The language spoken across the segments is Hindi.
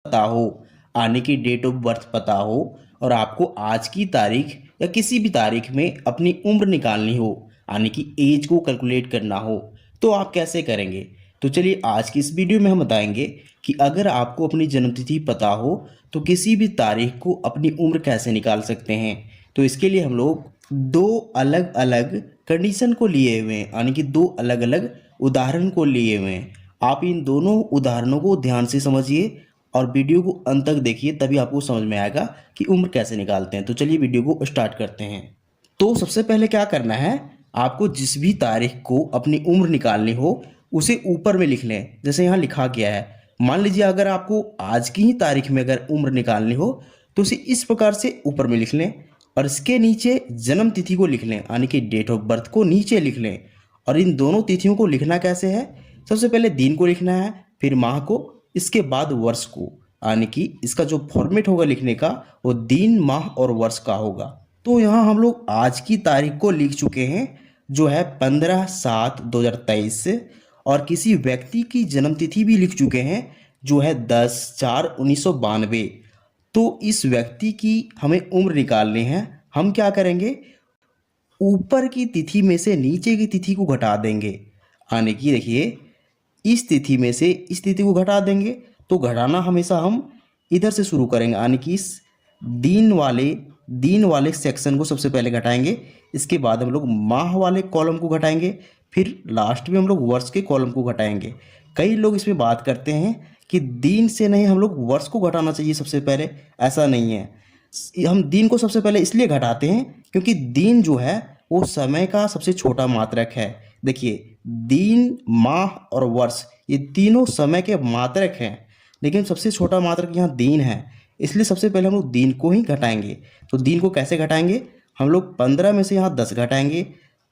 पता हो, आने की डेट ऑफ बर्थ पता हो और आपको आज की तारीख या किसी भी तारीख में अपनी उम्र निकालनी हो, यानी कि एज को कैलकुलेट करना हो, तो आप कैसे करेंगे? तो चलिए आज की इस वीडियो में हम बताएंगे कि अगर आपको अपनी जन्मतिथि पता हो तो किसी भी तारीख को अपनी उम्र कैसे निकाल सकते हैं। तो इसके लिए हम लोग दो अलग अलग कंडीशन को लिए हुए हैं, यानी कि दो अलग अलग उदाहरण को लिए हुए हैं। आप इन दोनों उदाहरणों को ध्यान से समझिए और वीडियो को अंत तक देखिए, तभी आपको समझ में आएगा कि उम्र कैसे निकालते हैं। तो चलिए वीडियो को स्टार्ट करते हैं। तो सबसे पहले क्या करना है, आपको जिस भी तारीख को अपनी उम्र निकालनी हो उसे ऊपर में लिख लें। जैसे यहाँ लिखा गया है, मान लीजिए अगर आपको आज की ही तारीख में अगर उम्र निकालनी हो तो उसे इस प्रकार से ऊपर में लिख लें और इसके नीचे जन्म तिथि को लिख लें, यानी कि डेट ऑफ बर्थ को नीचे लिख लें। और इन दोनों तिथियों को लिखना कैसे है, सबसे पहले दिन को लिखना है, फिर माह को, इसके बाद वर्ष को, यानी कि इसका जो फॉर्मेट होगा लिखने का वो दिन माह और वर्ष का होगा। तो यहाँ हम लोग आज की तारीख को लिख चुके हैं जो है 15/7/2023 और किसी व्यक्ति की जन्मतिथि भी लिख चुके हैं जो है 10/4/1992। तो इस व्यक्ति की हमें उम्र निकालनी है। हम क्या करेंगे, ऊपर की तिथि में से नीचे की तिथि को घटा देंगे, यानी कि देखिए इस तिथि में से इस तिथि को घटा देंगे। तो घटाना हमेशा हम इधर से शुरू करेंगे, यानी कि इस दिन वाले सेक्शन को सबसे पहले घटाएंगे, इसके बाद हम लोग माह वाले कॉलम को घटाएंगे, फिर लास्ट में हम लोग वर्ष के कॉलम को घटाएंगे। कई लोग इसमें बात करते हैं कि दिन से नहीं, हम लोग वर्ष को घटाना चाहिए सबसे पहले। ऐसा नहीं है, हम दिन को सबसे पहले इसलिए घटाते हैं क्योंकि दिन जो है वो समय का सबसे छोटा मात्रक है। देखिए दिन, माह और वर्ष ये तीनों समय के मात्रक हैं, लेकिन सबसे छोटा मात्रक यहाँ दिन है, इसलिए सबसे पहले हम लोग दिन को ही घटाएंगे। तो दिन को कैसे घटाएंगे, हम लोग 15 में से यहाँ 10 घटाएंगे,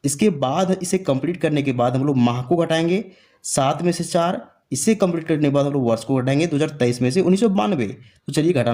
इसके बाद इसे कंप्लीट करने के बाद हम लोग माह को घटाएंगे, 7 में से 4, इसे कंप्लीट करने के बाद हम लोग वर्ष को घटाएंगे 2023 में से 1992। तो चलिए घटाना